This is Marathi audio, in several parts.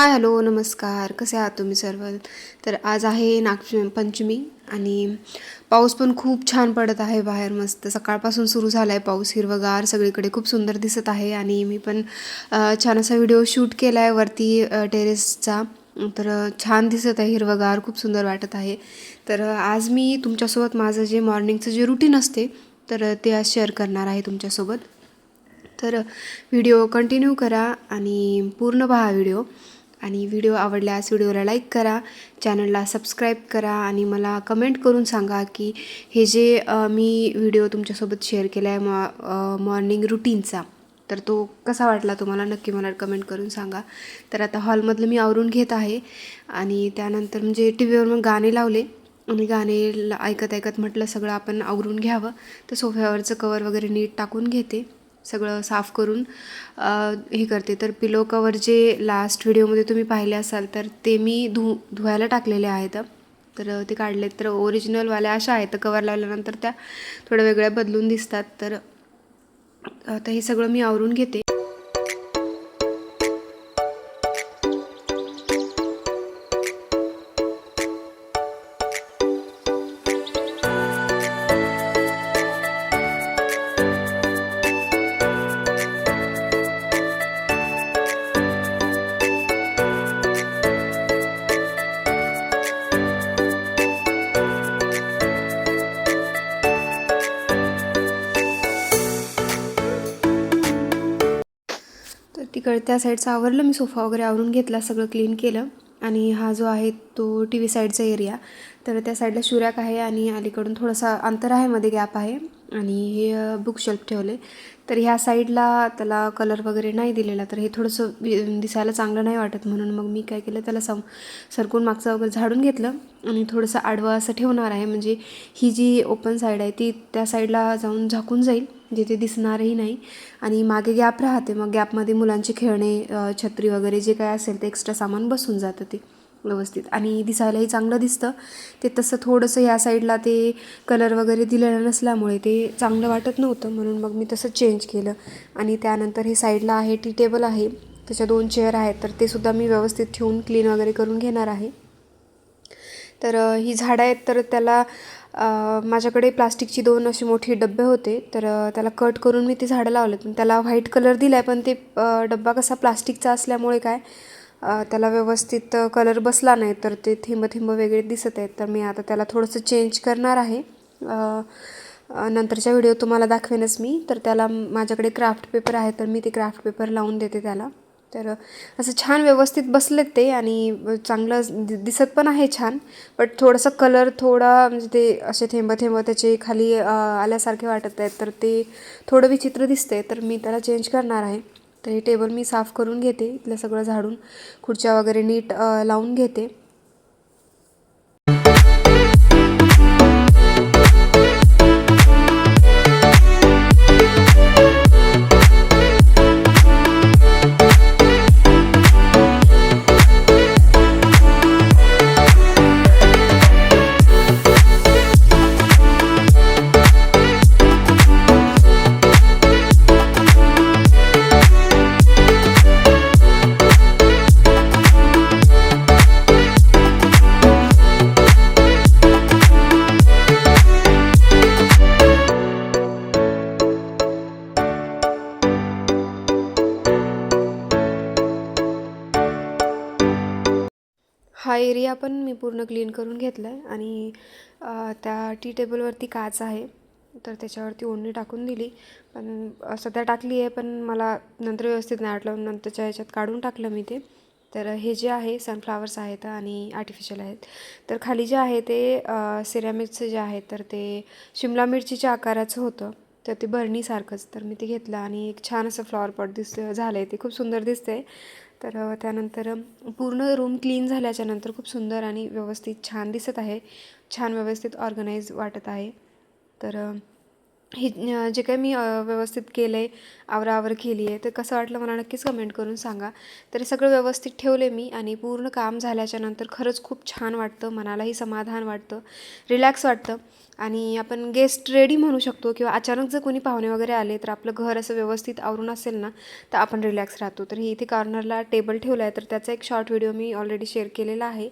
हाय, हॅलो, नमस्कार. कसे आहात तुम्ही सर्व? तर आज आहे नागपंचमी आणि पाऊस पण खूप छान पडत आहे बाहेर. मस्त सकाळपासून सुरू झाला आहे पाऊस, हिरवंगार सगळीकडे खूप सुंदर दिसत आहे. आणि मी पण छान असा व्हिडिओ शूट केला आहे वरती टेरेसचा. तर छान दिसत आहे, हिरवंगार, खूप सुंदर वाटत आहे. तर आज मी तुमच्यासोबत माझं जे मॉर्निंगचं जे रुटीन असते तर ते आज शेअर करणार आहे तुमच्यासोबत. तर व्हिडिओ कंटिन्यू करा आणि पूर्ण पहा व्हिडिओ. आणि व्हिडिओ आवडल्यास व्हिडिओला लाईक करा, चॅनलला सबस्क्राईब करा आणि मला कमेंट करून सांगा की हे जे मी व्हिडिओ तुमच्यासोबत शेअर केला आहे मॉर्निंग रुटीनचा, तर तो कसा वाटला तुम्हाला, नक्की मला कमेंट करून सांगा. तर आता हॉलमधलं मी आवरून घेत आहे आणि त्यानंतर म्हणजे टी व्हीवर मग गाणे लावले आणि गाणे ऐकत ऐकत म्हटलं सगळं आपण आवरून घ्यावं. तर सोफ्यावरचं कवर वगैरे नीट टाकून घेते, सगळं साफ करून हे करते. तर पिलो कवर जे लास्ट व्हिडिओमध्ये तुम्ही पाहिले असाल तर ते मी धुवायला टाकलेले आहेत. तर ते काढलेत. तर ओरिजिनलवाल्या अशा आहेत, कवर लावल्यानंतर त्या थोड्या वेगळ्या बदलून दिसतात. तर आता हे सगळं मी आवरून घेते. तर तिकडे त्या साईडचं आवरलं मी, सोफा वगैरे आवरून घेतला, सगळं क्लीन केलं. आणि हा जो आहे तो टी व्ही साईडचा एरिया. तर त्या साईडला शुरॅक आहे आणि अलीकडून थोडंसं अंतर आहे, मध्ये गॅप आहे. आणि हे बुकशेल्फ ठेवले. तर ह्या साईडला त्याला कलर वगैरे नाही दिलेला, तर हे थोडंसं दिसायला चांगलं नाही वाटत, म्हणून मग मी काय केलं, त्याला सरकून मागचं वगैरे झाडून घेतलं आणि थोडंसं आडवं असं ठेवणार आहे. म्हणजे ही जी ओपन साईड आहे ती त्या साईडला जाऊन झाकून जाईल, जिथे दिसणारही नाही. आणि मागे गॅप राहते, मग गॅपमध्ये मुलांचे खेळणे, छत्री वगैरे जे काय असेल ते एक्स्ट्रा सामान बसून जातं ते व्यवस्थित आणि दिसायलाही चांगलं दिसतं. ते तसं थोडंसं ह्या साईडला ते कलर वगैरे दिलेलं नसल्यामुळे ते चांगलं वाटत नव्हतं, म्हणून मग मी तसं चेंज केलं. आणि त्यानंतर हे साईडला आहे टी टेबल आहे, त्याच्या 2 चेअर आहेत, तर ते सुद्धा मी व्यवस्थित ठेवून क्लीन वगैरे करून घेणार आहे. तर ही झाडं आहेत, तर त्याला माझ्याकडे प्लास्टिकची 2 अशी मोठी डबे होते, तर त्याला कट करून मी ती झाडं लावलेत. पण त्याला व्हाईट कलर दिला आहे, पण ते डब्बा कसा प्लास्टिकचा असल्यामुळे काय त्याला व्यवस्थित कलर बसला नाही, तर ते थेंब थेंब वेगळे दिसत आहेत. तर मी आता त्याला थोडंसं चेंज करणार आहे. नंतरच्या व्हिडिओ तुम्हाला दाखवेनच मी. तर त्याला माझ्याकडे क्राफ्ट पेपर आहे, तर मी ते क्राफ्ट पेपर लावून देते त्याला. तर असं छान व्यवस्थित बसलेत ते आणि चांगलं दिसत पण आहे छान. बट थोडंसं कलर थोडा म्हणजे ते असे थेंब थेंब त्याचे खाली आल्यासारखे वाटत आहेत, तर ते थोडं विचित्र दिसतंय. तर मी त्याला चेंज करणार आहे. तर हे टेबल मी साफ करून घेते, इथलं सगळं झाडून खुर्च्या वगैरे नीट लावून घेते. हा एरिया पण मी पूर्ण क्लीन करून घेतला आहे. आणि त्या टी टेबलवरती काच आहे, तर त्याच्यावरती ओढणी टाकून दिली. पण सध्या टाकली आहे, पण मला नंतर व्यवस्थित नाही वाटलं, नंतरच्या ह्याच्यात काढून टाकलं मी ते. तर हे जे आहे सनफ्लावर्स आहेत आणि आर्टिफिशियल आहेत. तर खाली जे आहे ते सिरॅमिकचं जे आहे, तर ते शिमला मिरचीच्या आकाराचं होतं, तर ते बरणीसारखंच. तर मी ते घेतलं आणि एक छान असं फ्लॉवर पॉट झालं आहे, ते खूप सुंदर दिसतं आहे. तर त्यानंतर पूर्ण रूम क्लीन झाल्याच्यानंतर खूप सुंदर आणि व्यवस्थित छान दिसत आहे, छान व्यवस्थित ऑर्गनाईज वाटत आहे. तर हे जे काही मी व्यवस्थित केलं आहे, आवराआवर केली आहे, तर कसं वाटलं मला नक्कीच कमेंट करून सांगा. तर हे सगळं व्यवस्थित ठेवले मी आणि पूर्ण काम झाल्याच्यानंतर खरंच खूप छान वाटतं, मनालाही समाधान वाटतं, रिलॅक्स वाटतं आणि आपण गेस्ट रेडी म्हणू शकतो किंवा अचानक जर कोणी पाहुणे वगैरे आले, तर आपलं घर असं व्यवस्थित आवरून असेल ना, तर आपण रिलॅक्स राहतो. तर इथे कॉर्नरला टेबल ठेवला आहे, तर त्याचा एक शॉर्ट व्हिडिओ मी ऑलरेडी शेअर केलेला आहे.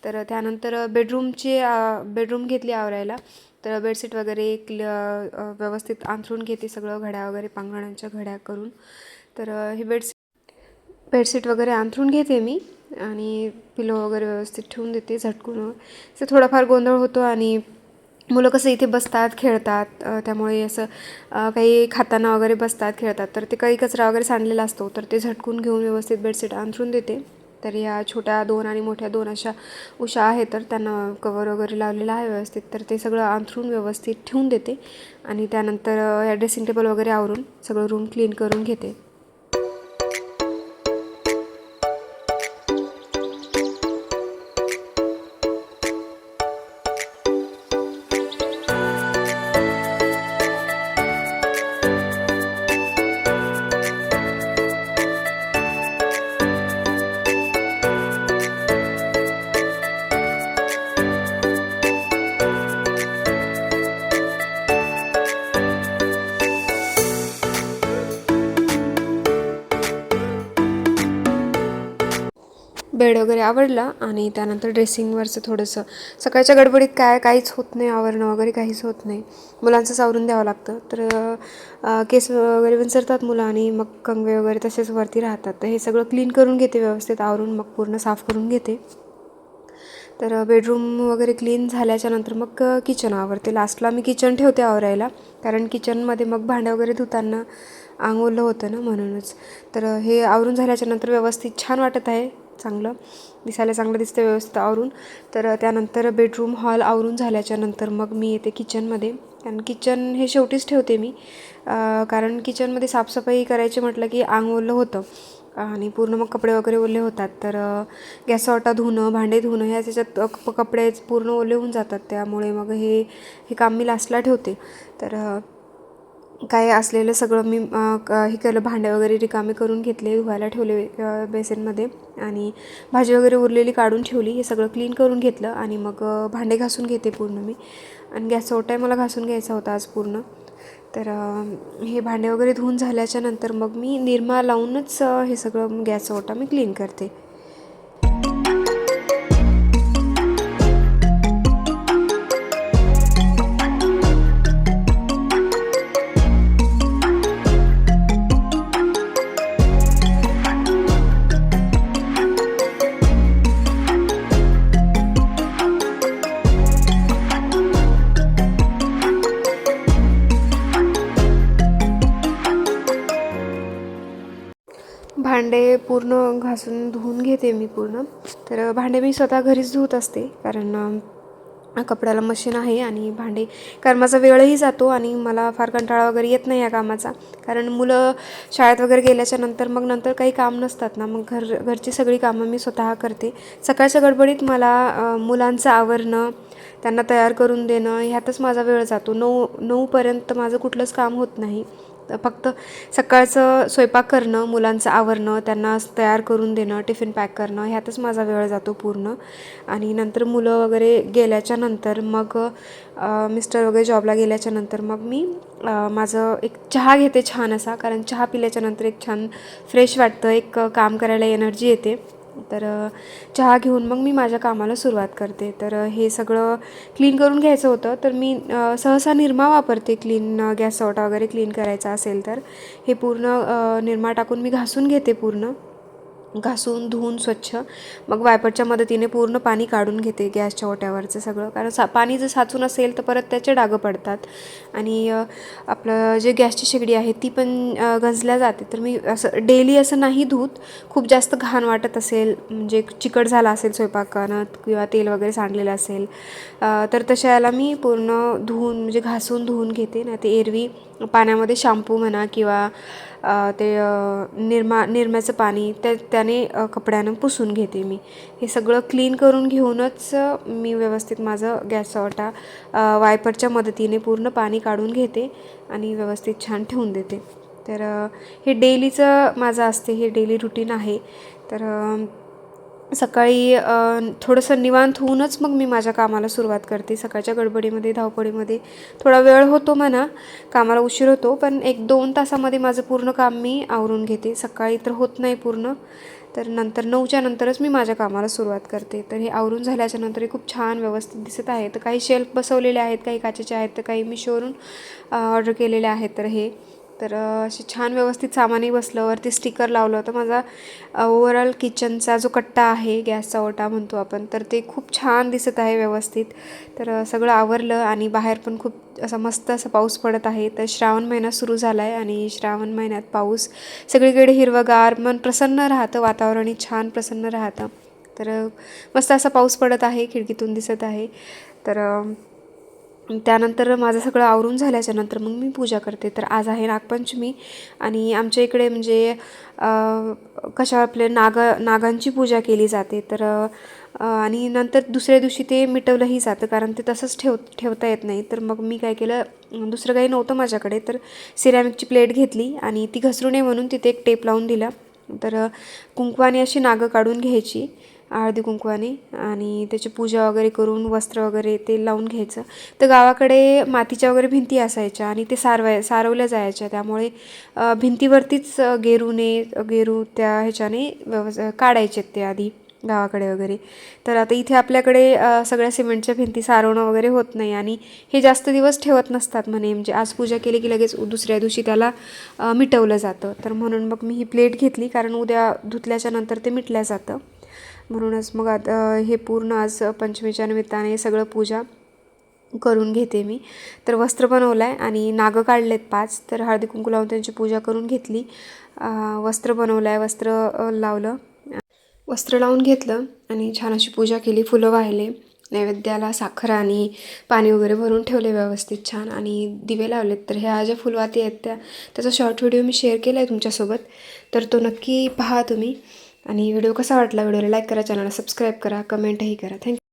तर त्यानंतर बेडरूम घेतली आवरायला. तर बेडशीट वगैरे व्यवस्थित अंथरून घेते, सगळं घड्या वगैरे पांघरुणाच्या घड्या करून. तर हे बेडशीट वगैरे अंथरून घेते मी आणि पिलो वगैरे व्यवस्थित ठेवून देते झटकून. असं थोडाफार गोंधळ होतो आणि मुलं कसं इथे बसतात, खेळतात, त्यामुळे असं काही खाताना वगैरे बसतात, खेळतात, तर ते काही कचरा वगैरे सांडलेला असतो, तर ते झटकून घेऊन व्यवस्थित बेडशीट अंथरून देते. तर या छोट्या 2 आणि मोठ्या 2 अशा उशा आहेत, तर त्यांना कवर वगैरे लावलेला आहे व्यवस्थित. तर ते सगळं अंथरून व्यवस्थित ठेवून देते आणि त्यानंतर या ड्रेसिंग टेबल वगैरे आवरून सगळं रूम क्लीन करून घेते. बेड वगैरे आवरला आणि त्यानंतर ड्रेसिंगवरचं थोडंसं सकाळच्या गडबडीत काहीच होत नाही, आवरणं वगैरे काहीच होत नाही, मुलांचंच आवरून द्यावं लागतं. तर केस वगैरे विंचरतात मुलं आणि मग कंगवे वगैरे तसेच वरती राहतात. तर हे सगळं क्लीन करून घेते व्यवस्थित आवरून, मग पूर्ण साफ करून घेते. तर बेडरूम वगैरे क्लीन झाल्याच्यानंतर मग किचन आवरते. लास्टला मी किचन ठेवते आवरायला, कारण किचनमध्ये मग भांडं वगैरे धुताना अंग ओलं होतं ना, म्हणूनच. तर हे आवरून झाल्याच्यानंतर व्यवस्थित छान वाटत आहे, चांगलं दिसायला चांगलं दिसतं व्यवस्थित आवरून. तर त्यानंतर बेडरूम हॉल आवरून झाल्याच्यानंतर मग मी येते किचनमध्ये, कारण किचन हे शेवटीच ठेवते मी, कारण किचनमध्ये साफसफाई करायची म्हटलं की अंग ओलं होतं आणि पूर्ण मग कपडे वगैरे ओले होतात. तर गॅस ओटा धुणं, भांडे धुणं ह्या त्याच्यात कपडे पूर्ण ओले होऊन जातात, त्यामुळे मग हे काम मी लास्टला ठेवते. तर काय असलेलं सगळं मी हे केलं, भांडे वगैरे रिकामे करून घेतले, धुवायला ठेवले बेसिनमध्ये आणि भाजी वगैरे उरलेली काढून ठेवली. हे सगळं क्लीन करून घेतलं आणि मग भांडे घासून घेते पूर्ण मी, आणि गॅस ओटाही मला घासून घ्यायचा होता आज पूर्ण. तर हे भांडे वगैरे धुवून झाल्याच्या नंतर मग मी निरमा लावूनच हे सगळं गॅस ओटा मी क्लीन करते. भांडे पूर्ण घासून धुवून घेते मी पूर्ण. तर भांडे मी स्वतः घरीच धुवत असते, कारण कपड्याला मशीन आहे आणि भांडे, कारण माझा वेळही जातो आणि मला फार कंटाळा वगैरे येत नाही या कामाचा, कारण मुलं शाळेत वगैरे गेल्याच्या नंतर काही काम नसतात ना, मग घरची सगळी कामं मी स्वतः करते. सकाळच्या गडबडीत मला मुलांचं आवरणं, त्यांना तयार करून देणं ह्यातच माझा वेळ जातो. 9पर्यंत माझं कुठलंच काम होत नाही. फक्त सकाळचं स्वयंपाक करणं, मुलांचं आवरणं, त्यांना तयार करून देणं, टिफिन पॅक करणं ह्यातच माझा वेळ जातो पूर्ण. आणि नंतर मुलं वगैरे गेल्याच्या नंतर मग मिस्टर वगैरे जॉबला गेल्याच्या नंतर मग मी माझं एक चहा घेते छान असा, कारण चहा पिल्याच्या नंतर एक छान फ्रेश वाटतं, एक काम करायला एनर्जी येते. तर चहा घेऊन मग मी माझ्या कामाला सुरुवात करते. तर हे सगळं क्लीन करून घ्यायचं होतं, तर मी सहसा निरमा वापरते. गॅस ओटा वगैरे क्लीन करायचा असेल तर हे पूर्ण निरमा टाकून मी घासून घेते, पूर्ण घासून धुवून स्वच्छ. मग वायपरच्या मदतीने पूर्ण पाणी काढून घेते गॅसच्या ओट्यावरचं सगळं, कारण पाणी जर साचून असेल तर परत त्याचे डाग पडतात आणि आपलं जे गॅसची शेगडी आहे ती पण गंजल्या जाते. तर मी असं डेली असं नाही धुत, खूप जास्त घाण वाटत असेल, म्हणजे चिकट झाला असेल स्वयंपाकानं किंवा तेल वगैरे सांडलेलं असेल, तर तशा याला मी पूर्ण धुवून, म्हणजे घासून धुवून घेते. नाही ते एरवी पाण्यामध्ये शॅम्पू म्हणा किंवा ते निरम्याचं पाणी त्या त्याने कपड्यानं पुसून घेते मी. हे सगळं क्लीन करून घेऊनच मी व्यवस्थित माझं गॅसचा ओटा वायपरच्या मदतीने पूर्ण पाणी काढून घेते आणि व्यवस्थित छान ठेवून देते. तर हे डेलीचं माझं असते, हे डेली रुटीन आहे. तर सकाळी थोडंसं निवांत होऊनच मग मी माझ्या कामाला सुरुवात करते. सकाळच्या गडबडीमध्ये धावपळीमध्ये थोडा वेळ होतो म्हणा, कामाला उशीर होतो, पण 1-2 तासामध्ये माझं पूर्ण काम मी आवरून घेते. सकाळी तर होत नाही पूर्ण, तर नंतर 9च्या नंतरच मी माझ्या कामाला सुरुवात करते. तर हे आवरून झाल्याच्या नंतर हे खूप छान व्यवस्थित दिसत आहे. तर काही शेल्फ बसवलेले आहेत, काही काचेचे आहेत, तर काही मिशोवरून ऑर्डर केलेले आहेत. तर हे तर असे छान व्यवस्थित सामानही बसलं. वरती स्टिकर लावलं होतं. माझा ओव्हरऑल किचनचा जो कट्टा आहे, गॅसचा ओटा म्हणतो आपण, तर ते खूप छान दिसत आहे व्यवस्थित. तर सगळं आवरलं आणि बाहेर पण खूप असा मस्त असा पाऊस पडत आहे. तर श्रावण महिना सुरू झाला आहे आणि श्रावण महिन्यात पाऊस सगळीकडे हिरवंगार, मन प्रसन्न राहतं, वातावरणही छान प्रसन्न राहतं. तर मस्त असा पाऊस पडत आहे, खिडकीतून दिसत आहे. तर त्यानंतर माझं सगळं आवरून झाल्याच्या नंतर मग मी पूजा करते. तर आज आहे नागपंचमी आणि आमच्या इकडे म्हणजे कशा आपले नागांची पूजा केली जाते. तर आणि नंतर दुसऱ्या दिवशी ते मिटवलंही जातं, कारण ते तसंच ठेवता येत नाही. तर मग मी काय केलं, दुसरं काही नव्हतं माझ्याकडे, तर सिरॅमिकची प्लेट घेतली आणि ती घसरू नये म्हणून तिथे एक टेप लावून दिला. तर कुंकवाने अशी नागं काढून घ्यायची, हळदी कुंकवाने, आणि त्याची पूजा वगैरे करून वस्त्र वगैरे ते लावून घ्यायचं. तर गावाकडे मातीच्या वगैरे भिंती असायच्या आणि ते सारवल्या जायच्या, त्यामुळे भिंतीवरतीच गेरू त्या ह्याच्याने काढायचे ते आधी गावाकडे वगैरे. तर आता इथे आपल्याकडे सगळ्या सिमेंटच्या भिंती सारवणं वगैरे होत नाही आणि हे जास्त दिवस ठेवत नसतात म्हणे, म्हणजे आज पूजा केली की लगेच दुसऱ्या दिवशी त्याला मिटवलं जातं. तर म्हणून मग मी ही प्लेट घेतली, कारण उद्या धुतल्याच्या नंतर ते मिटलं जातं. म्हणूनच मग आता हे पूर्ण आज पंचमीच्या निमित्ताने सगळं पूजा करून घेते मी. तर वस्त्र बनवलं आहे आणि नागं काढलेत 5, तर हळदी कुंकू लावून त्यांची पूजा करून घेतली. वस्त्र बनवलं आहे, वस्त्र लावलं, वस्त्र लावून घेतलं आणि छान अशी पूजा केली. फुलं वाहिले, नैवेद्याला साखर आणि पाणी वगैरे भरून ठेवले व्यवस्थित छान, आणि दिवे लावलेत. तर ह्या ज्या फुलवाती आहेत त्याचा शॉर्ट व्हिडिओ मी शेअर केला आहे तुमच्यासोबत, तर तो नक्की पहा तुम्ही. आणि व्हिडिओ कसा वाटला, व्हिडिओला लाईक करा, चॅनलला सबस्क्राईब करा, कमेंटही करा. थँक्यू.